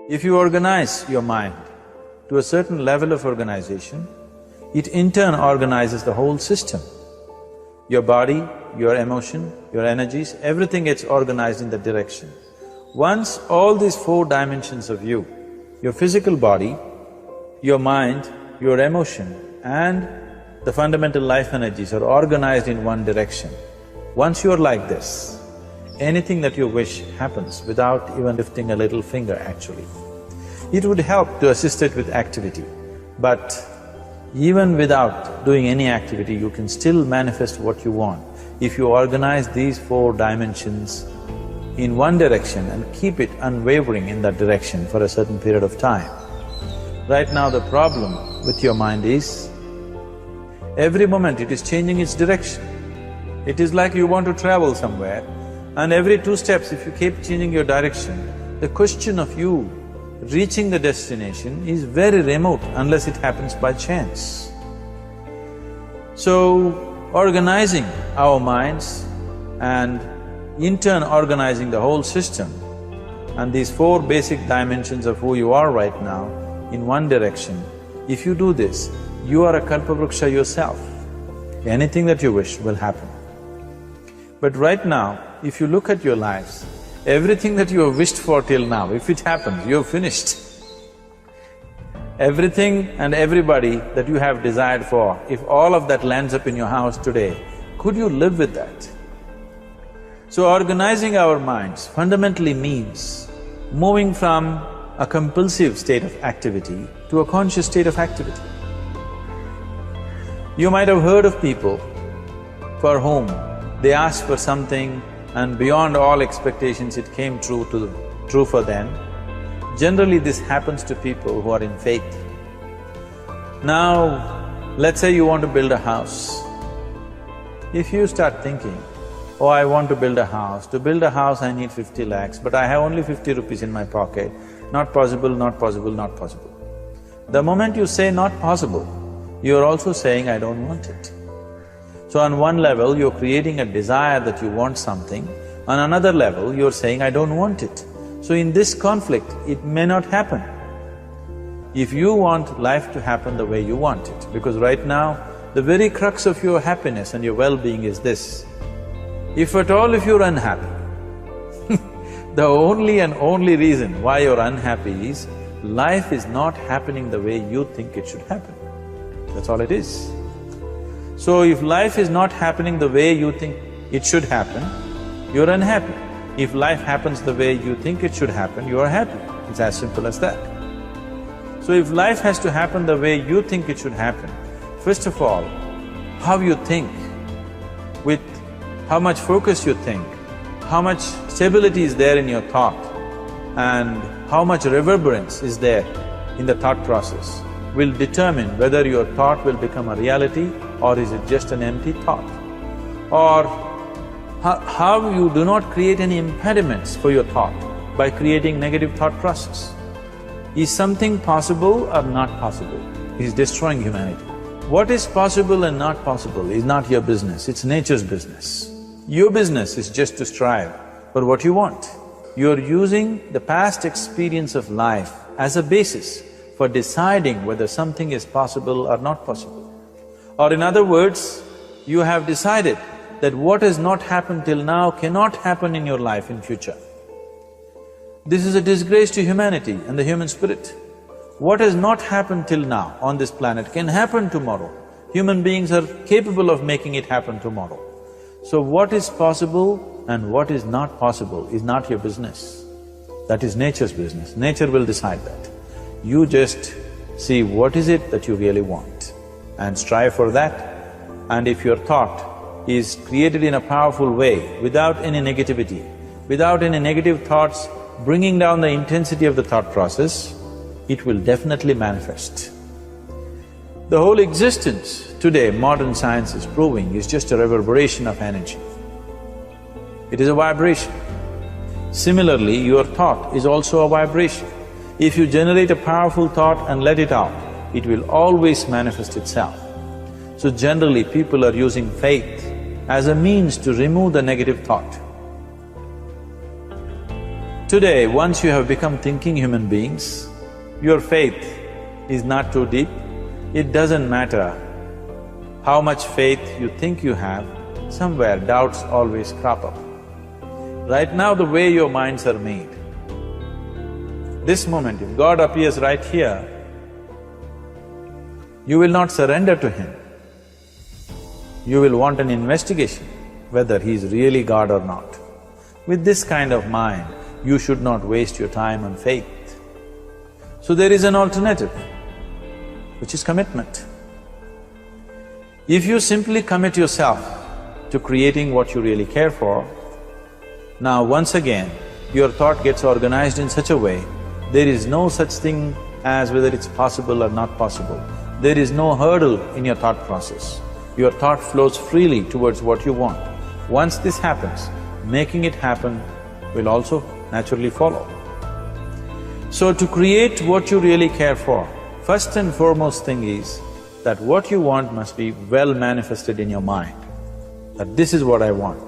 If you organize your mind to a certain level of organization, it in turn organizes the whole system. Your body, your emotion, your energies, everything gets organized in that direction. Once all these four dimensions of you, your physical body, your mind, your emotion and the fundamental life energies are organized in one direction, once you're like this, anything that you wish happens without even lifting a little finger actually. It would help to assist it with activity, but even without doing any activity, you can still manifest what you want if you organize these four dimensions in one direction and keep it unwavering in that direction for a certain period of time. Right now the problem with your mind is, every moment it is changing its direction. It is like you want to travel somewhere and every 2 steps if you keep changing your direction, the question of you reaching the destination is very remote unless it happens by chance. So, organizing our minds and in turn organizing the whole system and these 4 basic dimensions of who you are right now in one direction, if you do this, you are a kalpavruksha yourself. Anything that you wish will happen. But right now, if you look at your lives, everything that you have wished for till now, if it happens, you have finished. Everything and everybody that you have desired for, if all of that lands up in your house today, could you live with that? So organizing our minds fundamentally means moving from a compulsive state of activity to a conscious state of activity. You might have heard of people for whom they asked for something and beyond all expectations it came true for them. Generally this happens to people who are in faith. Now, let's say you want to build a house. If you start thinking, oh, I want to build a house. To build a house I need 50 lakhs, but I have only 50 rupees in my pocket. Not possible, not possible, not possible. The moment you say not possible, you're also saying, I don't want it. So on one level, you're creating a desire that you want something, on another level, you're saying, I don't want it. So in this conflict, it may not happen. If you want life to happen the way you want it, because right now, the very crux of your happiness and your well-being is this. If at all if you're unhappy, the only and only reason why you're unhappy is, life is not happening the way you think it should happen. That's all it is. So if life is not happening the way you think it should happen, you're unhappy. If life happens the way you think it should happen, you are happy. It's as simple as that. So if life has to happen the way you think it should happen, first of all, how you think, with how much focus you think, how much stability is there in your thought, and how much reverberance is there in the thought process will determine whether your thought will become a reality or is it just an empty thought. Or how you do not create any impediments for your thought by creating negative thought process. Is something possible or not possible? It is destroying humanity. What is possible and not possible is not your business, it's nature's business. Your business is just to strive for what you want. You're using the past experience of life as a basis for deciding whether something is possible or not possible. Or in other words, you have decided that what has not happened till now cannot happen in your life in future. This is a disgrace to humanity and the human spirit. What has not happened till now on this planet can happen tomorrow. Human beings are capable of making it happen tomorrow. So what is possible and what is not possible is not your business. That is nature's business. Nature will decide that. You just see what is it that you really want and strive for that. And if your thought is created in a powerful way, without any negativity, without any negative thoughts bringing down the intensity of the thought process, it will definitely manifest. The whole existence today, modern science is proving, is just a reverberation of energy. It is a vibration. Similarly, your thought is also a vibration. If you generate a powerful thought and let it out, it will always manifest itself. So generally, people are using faith as a means to remove the negative thought. Today, once you have become thinking human beings, your faith is not too deep. It doesn't matter how much faith you think you have, somewhere doubts always crop up. Right now, the way your minds are made, this moment, if God appears right here, you will not surrender to Him. You will want an investigation whether He is really God or not. With this kind of mind, you should not waste your time on faith. So there is an alternative, which is commitment. If you simply commit yourself to creating what you really care for, now once again, your thought gets organized in such a way, there is no such thing as whether it's possible or not possible. There is no hurdle in your thought process. Your thought flows freely towards what you want. Once this happens, making it happen will also naturally follow. So to create what you really care for, first and foremost thing is that what you want must be well manifested in your mind, that this is what I want.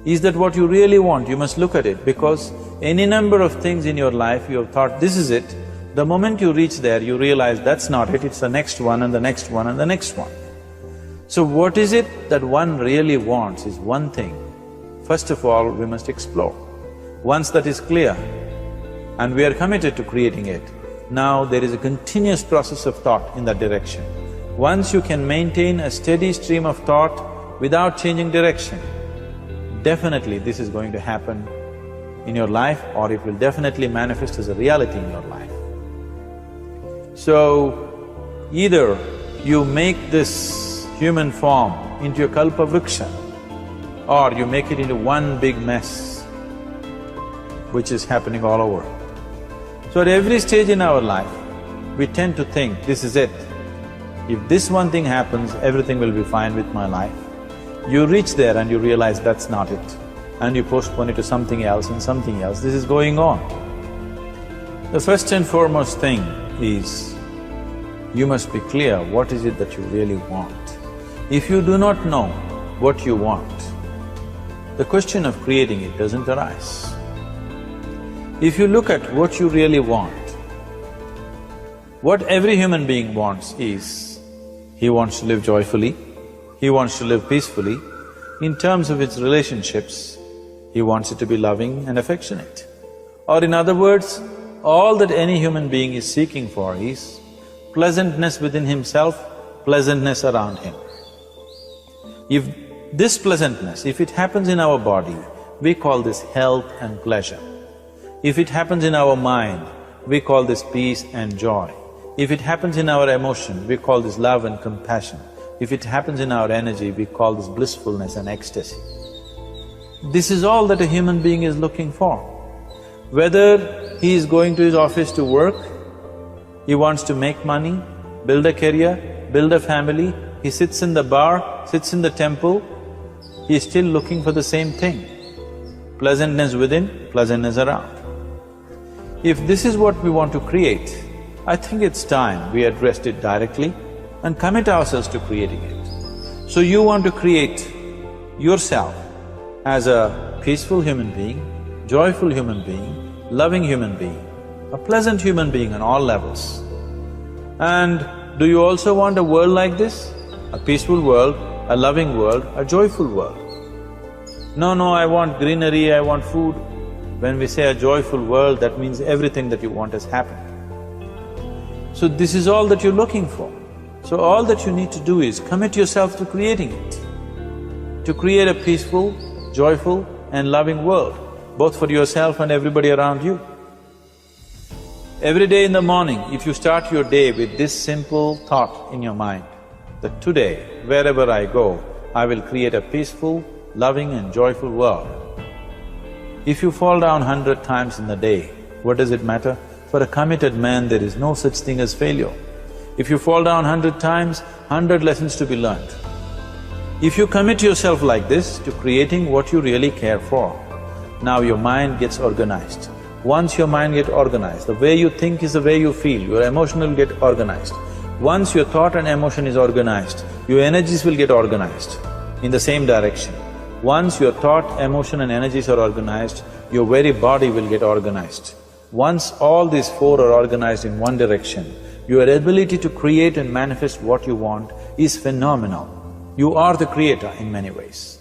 Is that what you really want? You must look at it, because any number of things in your life you have thought, this is it. The moment you reach there, you realize that's not it, it's the next one and the next one and the next one. So what is it that one really wants is one thing. First of all, we must explore. Once that is clear and we are committed to creating it, now there is a continuous process of thought in that direction. Once you can maintain a steady stream of thought without changing direction, definitely this is going to happen in your life, or it will definitely manifest as a reality in your life. So, either you make this human form into a kalpa vriksha, or you make it into one big mess, which is happening all over. So at every stage in our life, we tend to think, this is it. If this one thing happens, everything will be fine with my life. You reach there and you realize that's not it, and you postpone it to something else and something else. This is going on. The first and foremost thing is, you must be clear what is it that you really want. If you do not know what you want, the question of creating it doesn't arise. If you look at what you really want, what every human being wants is, he wants to live joyfully, he wants to live peacefully. In terms of its relationships, he wants it to be loving and affectionate. Or in other words, all that any human being is seeking for is pleasantness within himself, pleasantness around him. If this pleasantness, if it happens in our body, we call this health and pleasure. If it happens in our mind, we call this peace and joy. If it happens in our emotion, we call this love and compassion. If it happens in our energy, we call this blissfulness and ecstasy. This is all that a human being is looking for. Whether he is going to his office to work, he wants to make money, build a career, build a family, he sits in the bar, sits in the temple, he is still looking for the same thing. Pleasantness within, pleasantness around. If this is what we want to create, I think it's time we addressed it directly and commit ourselves to creating it. So you want to create yourself as a peaceful human being, joyful human being, loving human being, a pleasant human being on all levels. And do you also want a world like this? A peaceful world, a loving world, a joyful world? No, I want greenery, I want food. When we say a joyful world, that means everything that you want has happened. So this is all that you're looking for. So all that you need to do is commit yourself to creating it, to create a peaceful, joyful and loving world, both for yourself and everybody around you. Every day in the morning, if you start your day with this simple thought in your mind, that today, wherever I go, I will create a peaceful, loving and joyful world. If you fall down 100 times in the day, what does it matter? For a committed man, there is no such thing as failure. If you fall down 100 times, 100 lessons to be learned. If you commit yourself like this to creating what you really care for, now your mind gets organized. Once your mind gets organized, the way you think is the way you feel, your emotion will get organized. Once your thought and emotion is organized, your energies will get organized in the same direction. Once your thought, emotion and energies are organized, your very body will get organized. Once all these four are organized in one direction, your ability to create and manifest what you want is phenomenal. You are the creator in many ways.